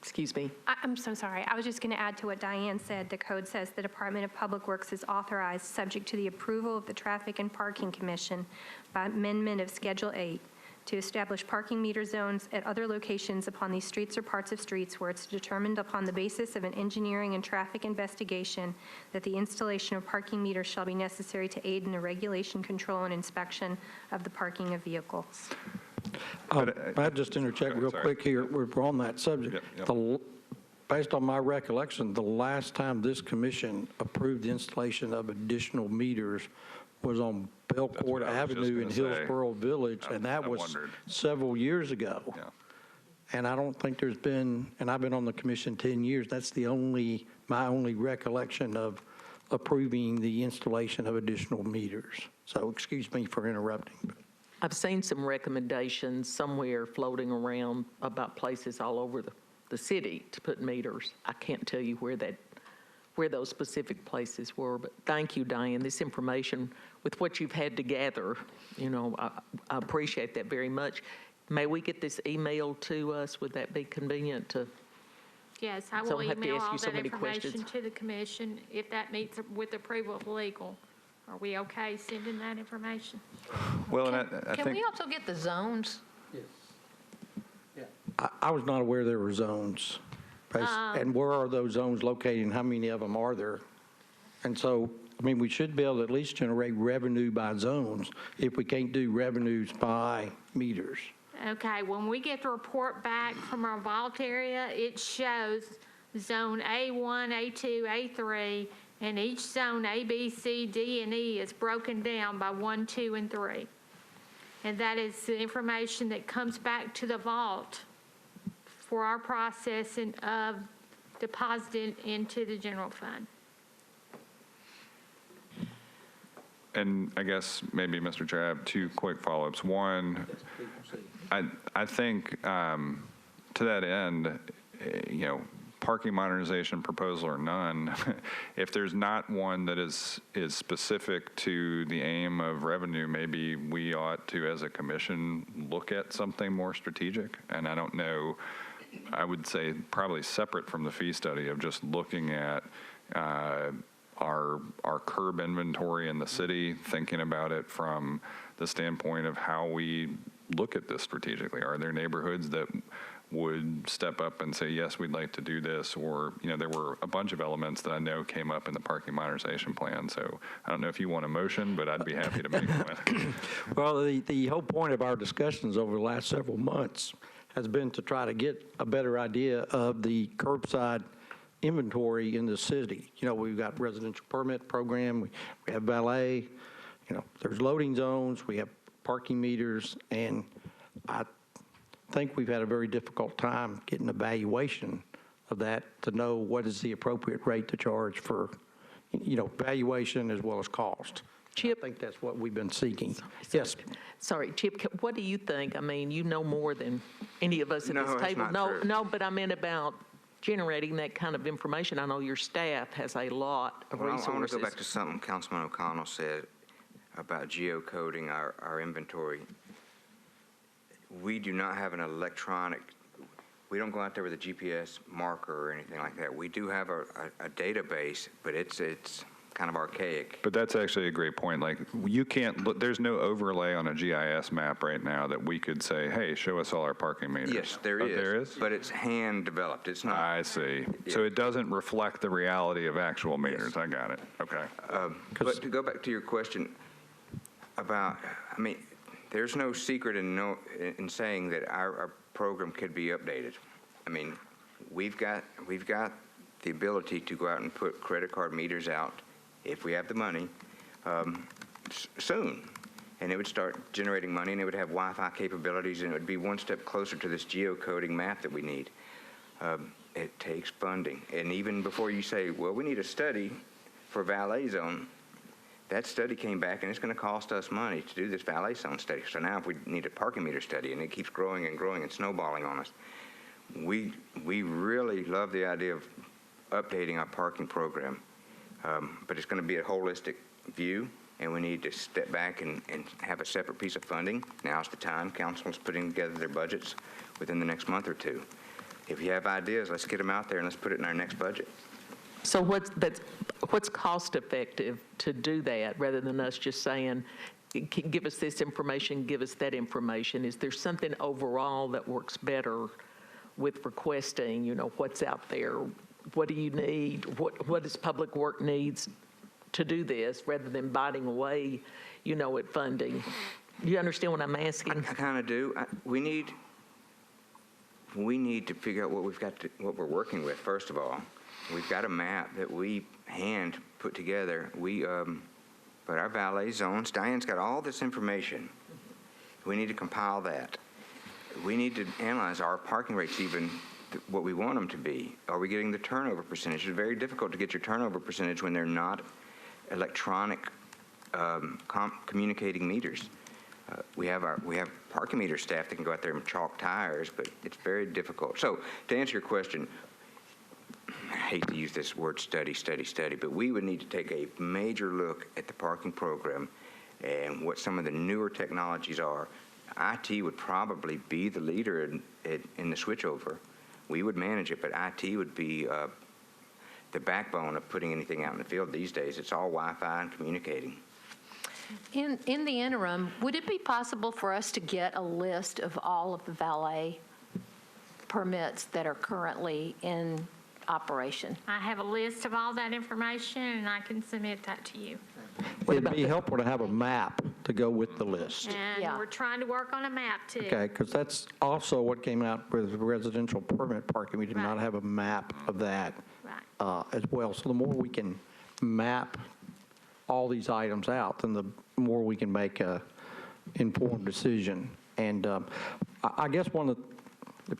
B: Excuse me.
M: I'm so sorry. I was just going to add to what Diane said. The code says the Department of Public Works is authorized, subject to the approval of the Traffic and Parking Commission by amendment of Schedule 8, to establish parking meter zones at other locations upon these streets or parts of streets where it's determined upon the basis of an engineering and traffic investigation that the installation of parking meters shall be necessary to aid in the regulation, control, and inspection of the parking of vehicles.
A: I'll just interject real quick here. We're on that subject.
G: Yep.
A: based on my recollection, the last time this commission approved the installation of additional meters was on Belcourt
G: what I was just
A: Avenue in
G: gonna say.
A: Hillsborough Village, and that
G: I
A: was
G: wondered.
A: several years ago.
G: Yeah.
A: And I don't think there's been, and I've been on the commission 10 years, that's my only recollection of approving the installation of additional meters. So excuse me for interrupting.
B: I've seen some recommendations somewhere floating around about places all over the city to put meters. I can't tell you where those specific places were, but thank you, Diane. This information, with what you've had to gather, I appreciate that very much. May we get this emailed to us? Would that be convenient to?
J: Yes, I
B: So
J: will
B: I have to
J: email
B: ask you
J: all
B: so
J: that
B: many
J: information
B: questions.
J: to the commission if that meets with approval of legal. Are we okay sending that information?
G: Well, and I
C: Can
G: think,
C: we also get the zones?
A: I was not aware there were zones. And where are those zones located and how many of them are there? And so, we should be able to at least generate revenue by zones if we can't do revenues by meters.
J: Okay, when we get the report back from our vault area, it shows zone A1, A2, A3, and each zone A, B, C, D, and E is broken down by 1, 2, and 3. And that is the information that comes back to the vault for our processing of depositing into the general fund.
G: and I guess maybe, Mr. Chair, I have two quick follow-ups. One, I think to that end, parking modernization proposal or none, if there's not one that is specific to the aim of revenue, maybe we ought to, as a commission, look at something more strategic. And I don't know, I would say probably separate from the fee study of just looking at our curb inventory in the city, thinking about it from the standpoint of how we look at this strategically. Are there neighborhoods that would step up and say, yes, we'd like to do this? Or, there were a bunch of elements that I know came up in the parking modernization plan. So I don't know if you want a motion, but I'd be happy to make one.
A: Well, the whole point of our discussions over the last several months has been to try to get a better idea of the curbside inventory in the city. We've got residential permit program, we have valet, there's loading zones, we have parking meters, and I think we've had a very difficult time getting a valuation of that to know what is the appropriate rate to charge for, valuation as well as cost.
B: Chip?
A: I think that's what we've been seeking. Yes.
B: Sorry, Chip, what do you think? You know more than any of us at
D: No,
B: this
D: that's
B: table.
D: not true.
B: No, but I meant about generating that kind of information. I know your staff has a lot of
D: Well,
B: resources.
D: I want to go back to something Councilman O'Connell said about geocoding our inventory. We do not have an electronic, we don't go out there with a GPS marker or anything like that. We do have a database, but it's kind of archaic.
G: But that's actually a great point. Like, you can't look, there's no overlay on a GIS map right now that we could say, hey, show us all our parking meters.
D: Yes, there
G: Oh,
D: is.
G: there is?
D: But it's hand developed. It's not.
G: I see. So it doesn't reflect the reality of actual meters. I got it. Okay.
D: But to go back to your question about, there's no secret in saying that our program could be updated. We've got the ability to go out and put credit card meters out if we have the money soon. And it would start generating money, and it would have Wi-Fi capabilities, and it would be one step closer to this geocoding map that we need. It takes funding. And even before you say, well, we need a study for valet zone, that study came back, and it's going to cost us money to do this valet zone study. So now if we need a parking meter study, and it keeps growing and growing and snowballing on us, we really love the idea of updating our parking program. But it's going to be a holistic view, and we need to step back and have a separate piece of funding. Now's the time. Council's putting together their budgets within the next month or two. If you have ideas, let's get them out there and let's put it in our next budget.
B: So what's cost effective to do that rather than us just saying, give us this information, give us that information? Is there something overall that works better with requesting, what's out there? What do you need? What does Public Work needs to do this rather than biting away, at funding? You understand what I'm asking?
D: I kind of do. We need we need to figure out what what we're working with, first of all. We've got a map that we hand put together. But our valet zones, Diane's got all this information. We need to compile that. We need to analyze our parking rates, even what we want them to be. Are we getting the turnover percentage? It's very difficult to get your turnover percentage when they're not electronic communicating meters. We have parking meter staff that can go out there and chalk tires, but it's very difficult. So to answer your question, I hate to use this word study, but we would need to take a major look at the parking program and what some of the newer technologies are. IT would probably be the leader in the switchover. We would manage it, but IT would be the backbone of putting anything out in the field these days. It's all Wi-Fi and communicating.
C: In the interim, would it be possible for us to get a list of all of the valet permits that are currently in operation?
J: I have a list of all that information, and I can submit that to you.
A: It'd be helpful to have a map to go with the list.
J: And
C: Yeah.
J: we're trying to work on a map, too.
A: Okay, because that's also what came out with residential permit parking. We did not
J: Right.
A: have a map of that
J: Right.
A: as well. So the more we can map all these items out, then the more we can make a informed decision. And I guess one of the,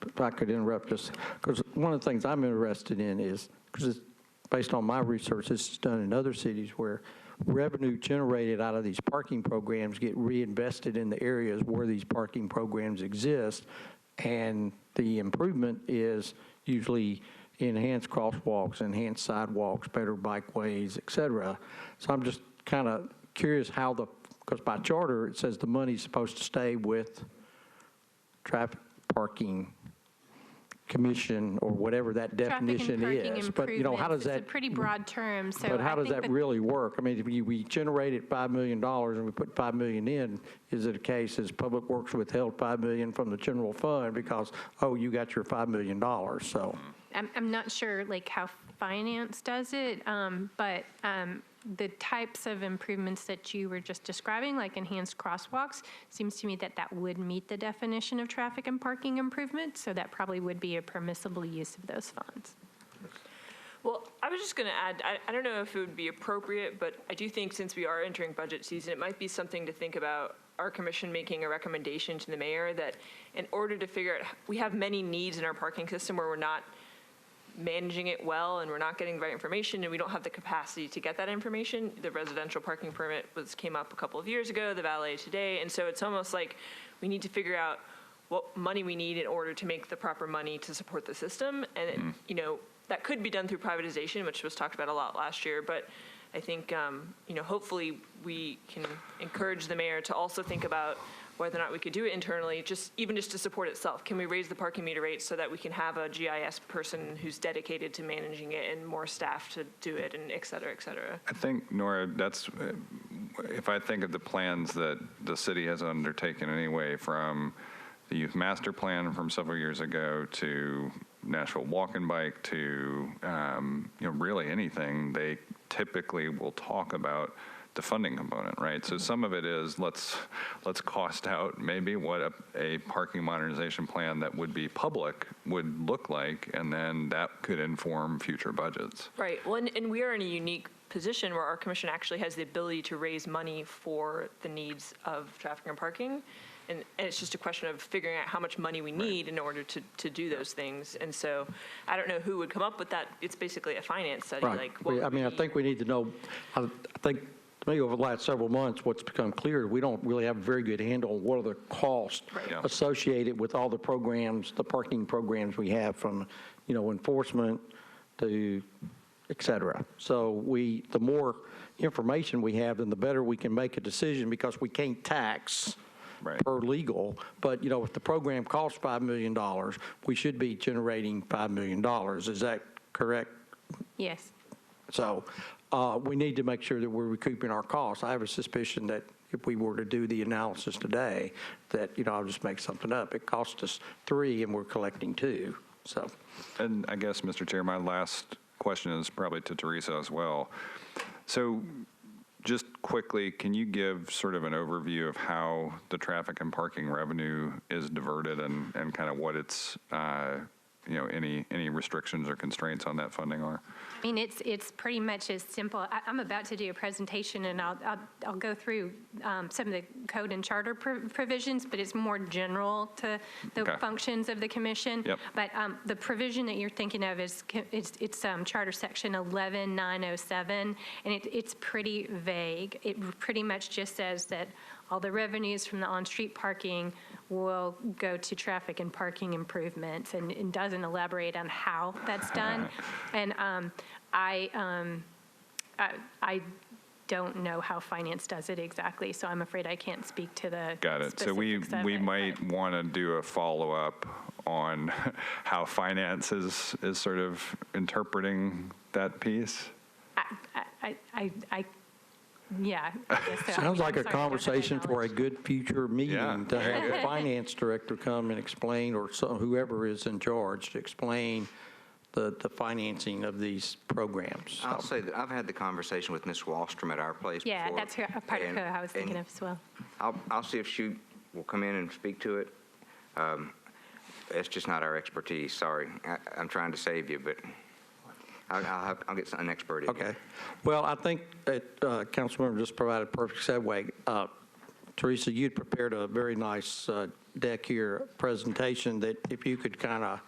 A: if I could interrupt just, because one of the things I'm interested in is, because it's based on my research, this is done in other cities where revenue generated out of these parking programs get reinvested in the areas where these parking programs exist, and the improvement is usually enhanced crosswalks, enhanced sidewalks, better bikeways, et cetera. So I'm just kind of curious how because by charter, it says the money's supposed to stay with traffic parking commission or whatever that definition is. But, you know, how does that?
K: It's a pretty broad term, so
A: But how
K: I
A: does
K: think
A: that really work? I mean, if we generated $5 million and we put $5 million in, is it a case as Public Works withheld $5 million from the general fund because, oh, you got your $5 million, so.
K: I'm not sure like how finance does it, but the types of improvements that you were just describing, like enhanced crosswalks, seems to me that that would meet the definition of traffic and parking improvements, so that probably would be a permissible use of those funds.
L: Well, I was just going to add, I don't know if it would be appropriate, but I do think since we are entering budget season, it might be something to think about our commission making a recommendation to the mayor that in order to figure out, we have many needs in our parking system where we're not managing it well and we're not getting the right information and we don't have the capacity to get that information. The residential parking permit came up a couple of years ago, the valet today, and so it's almost like we need to figure out what money we need in order to make the proper money to support the system. And you know, that could be done through privatization, which was talked about a lot last year, but I think you know, hopefully we can encourage the mayor to also think about whether or not we could do it internally, even just to support itself. Can we raise the parking meter rates so that we can have a GIS person who's dedicated to managing it and more staff to do it, and et cetera, et cetera?
G: I think, Nora, that's, if I think of the plans that the city has undertaken anyway, from the youth master plan from several years ago to Nashville Walk and Bike to, you know, really anything, they typically will talk about the funding component, right? So some of it is let's cost out maybe what a parking modernization plan that would be public would look like, and then that could inform future budgets.
L: Right. Well, and we are in a unique position where our commission actually has the ability to raise money for the needs of traffic and parking. And it's just a question of figuring out how much money we need in order to do those things. And so I don't know who would come up with that. It's basically a finance study.
A: Right.
L: Like,
A: I mean, I think we need to know, I think, to me, over the last several months, what's become clear, we don't really have a very good handle on what are the costs
G: Yeah.
A: associated with all the programs, the parking programs we have, from, you know, enforcement to et cetera. So the more information we have, then the better we can make a decision, because we can't tax per legal. But, you know, if the program costs $5 million, we should be generating $5 million. Is that correct?
K: Yes.
A: So we need to make sure that we're recouping our costs. I have a suspicion that if we were to do the analysis today, that, you know, I'll just make something up, it cost us 3 and we're collecting 2. So.
G: And I guess, Mr. Chair, my last question is probably to Teresa as well. So Just quickly, can you give sort of an overview of how the traffic and parking revenue is diverted and kind of what its, any restrictions or constraints on that funding are?
M: I mean, it's pretty much as simple. I'm about to do a presentation, and I'll go through some of the code and charter provisions, but it's more general to the functions of the commission.
G: Yep.
M: But the provision that you're thinking of is it's Charter Section 11907, and it's pretty vague. It pretty much just says that all the revenues from the on-street parking will go to traffic and parking improvements, and it doesn't elaborate on how that's done. And I don't know how finance does it exactly, so I'm afraid I can't speak to the
G: Got it. So we might want to do a follow-up on how finance is sort of interpreting that piece.
M: Yeah, I guess so.
A: Sounds like
M: I'm
A: a
M: sorry,
A: conversation for a
M: knowledge.
A: good future meeting
G: Yeah.
A: to have the finance director come and explain, or whoever is in charge, to explain the financing of these programs.
D: I'll say that I've had the conversation with Ms. Wallstrom at our place
M: Yeah,
D: before.
M: that's a part of who I was thinking of as well.
D: I'll see if she will come in and speak to it. It's just not our expertise, sorry. I'm trying to save you, but I'll get an expert in.
A: Okay. Well, I think that Councilmember just provided a perfect segue. Teresa, you'd prepared a very nice deck here presentation that if you could kind of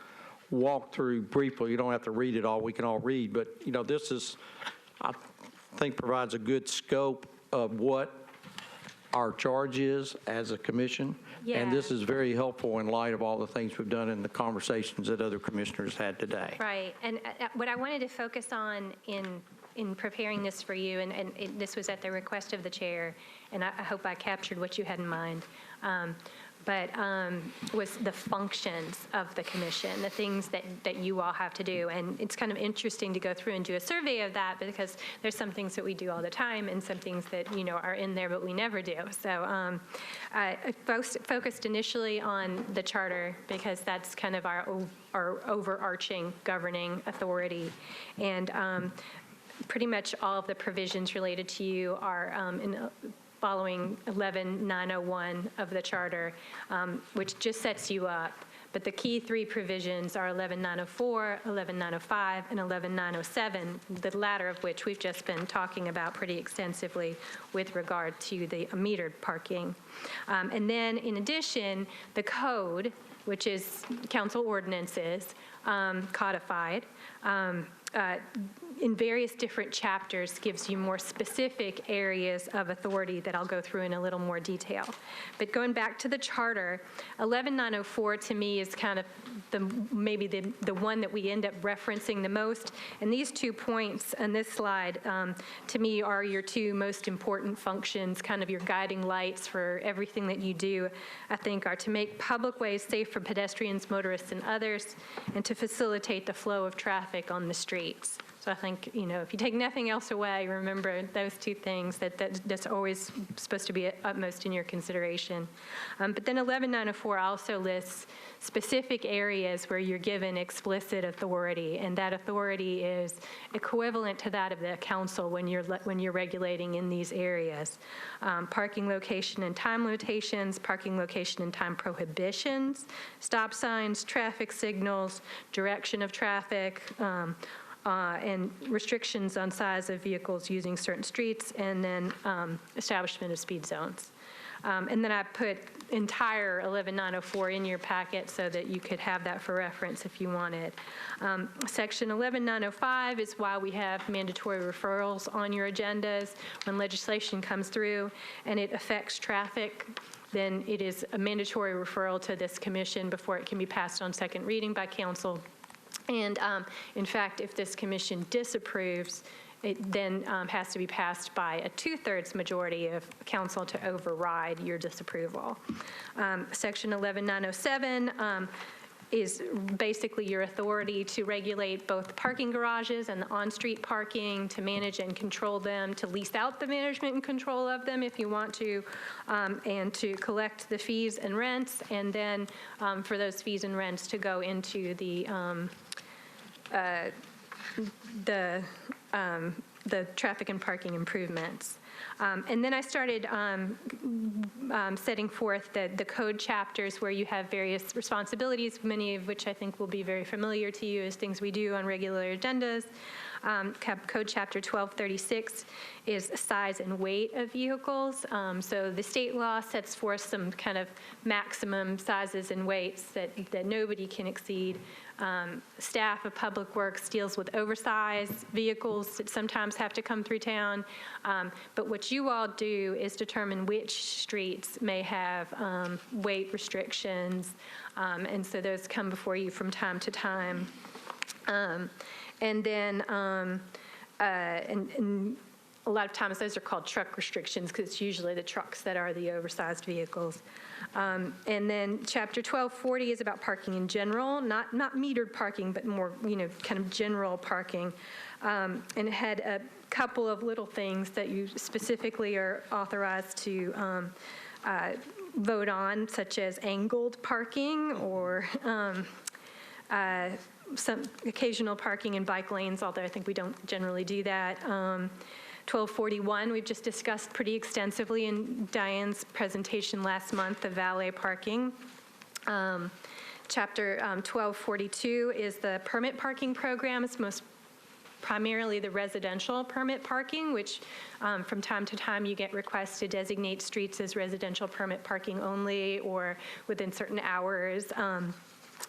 A: walk through briefly, you don't have to read it all, we can all read, but this is, I think, provides a good scope of what our charge is as a commission. And this is very helpful in light of all the things we've done in the conversations that other commissioners had today.
M: Right, and what I wanted to focus on in preparing this for you, and this was at the request of the chair, and I hope I captured what you had in mind, but was the functions of the commission, the things that you all have to do. And it's kind of interesting to go through and do a survey of that, because there's some things that we do all the time and some things that, are in there but we never do. So I focused initially on the charter, because that's kind of our overarching governing authority. And pretty much all of the provisions related to you are following 11901 of the charter, which just sets you up. But the key three provisions are 11904, 11905, and 11907, the latter of which we've just been talking about pretty extensively with regard to the metered parking. And then in addition, the code, which is council ordinances, codified, in various different chapters, gives you more specific areas of authority that I'll go through in a little more detail. But going back to the charter, 11904 to me is kind of maybe the one that we end up referencing the most. And these 2 points on this slide, to me, are your two most important functions, kind of your guiding lights for everything that you do, I think, are to make public ways safe for pedestrians, motorists, and others, and to facilitate the flow of traffic on the streets. So I think, if you take nothing else away, remember those two things, that's always supposed to be utmost in your consideration. But then 11904 also lists specific areas where you're given explicit authority, and that authority is equivalent to that of the council when you're regulating in these areas. Parking location and time limitations, parking location and time prohibitions, stop signs, traffic signals, direction of traffic, and restrictions on size of vehicles using certain streets, and then establishment of speed zones. And then I put entire 11904 in your packet so that you could have that for reference if you wanted. Section 11905 is why we have mandatory referrals on your agendas. When legislation comes through and it affects traffic, then it is a mandatory referral to this commission before it can be passed on second reading by council. And in fact, if this commission disapproves, it then has to be passed by a 2/3 majority of council to override your disapproval. Section 11907 is basically your authority to regulate both parking garages and the on-street parking, to manage and control them, to lease out the management and control of them if you want to, and to collect the fees and rents, and then for those fees and rents to go into the traffic and parking improvements.
K: And then I started setting forth the code chapters where you have various responsibilities, many of which I think will be very familiar to you as things we do on regular agendas. Code Chapter 1236 is size and weight of vehicles. So the state law sets forth some kind of maximum sizes and weights that nobody can exceed. Staff of Public Works deals with oversized vehicles that sometimes have to come through town. But what you all do is determine which streets may have weight restrictions. And so those come before you from time to time. And then, and a lot of times those are called truck restrictions because it's usually the trucks that are the oversized vehicles. And then Chapter 1240 is about parking in general, not metered parking, but more, kind of general parking. And it had a couple of little things that you specifically are authorized to vote on, such as angled parking or some occasional parking in bike lanes, although I think we don't generally do that. 1241, we've just discussed pretty extensively in Diane's presentation last month, the valet parking. Chapter 1242 is the permit parking program. It's most primarily the residential permit parking, which from time to time you get requests to designate streets as residential permit parking only or within certain hours.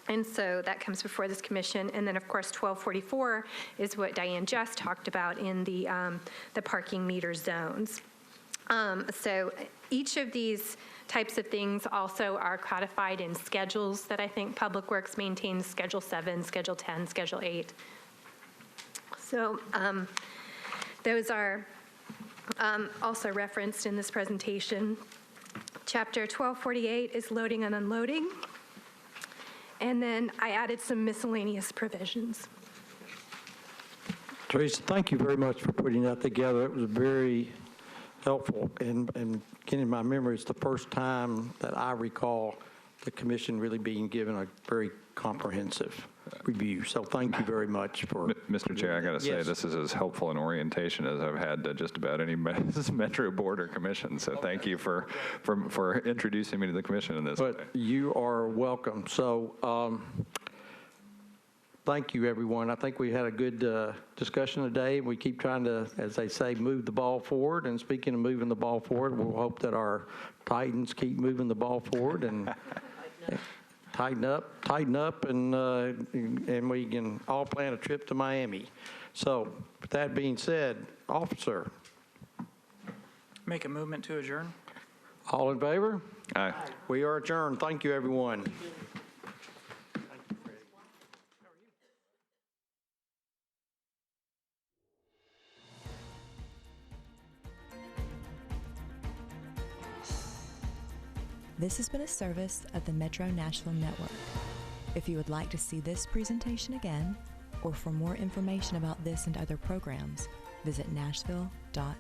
K: And so that comes before this commission. And then, of course, 1244 is what Diane just talked about in the parking meter zones. So each of these types of things also are codified in schedules that I think Public Works maintains, Schedule 7, Schedule 10, Schedule 8. So those are also referenced in this presentation. Chapter 1248 is loading and unloading. And then I added some miscellaneous provisions.
A: Teresa, thank you very much for putting that together. It was very helpful. And again, in my memory, it's the first time that I recall the commission really being given a very comprehensive review. So thank you very much for...
G: Mr. Chair, I got to say,
A: Yes.
G: this is as helpful an orientation as I've had to just about any Metro Board or Commission. So thank you for introducing me to the commission in this way.
A: But you are welcome. So thank you, everyone. I think we had a good discussion today. We keep trying to, as they say, move the ball forward. And speaking of moving the ball forward, we'll hope that our Titans keep moving the ball forward and tighten up, and we can all plan a trip to Miami. So with that being said, officer.
N: Make a movement to adjourn.
A: All in favor?
G: Aye.
A: We are adjourned. Thank you, everyone.
O: This has been a service of the Metro Nashville Network. If you would like to see this presentation again, or for more information about this and other programs, visit nashville.gov.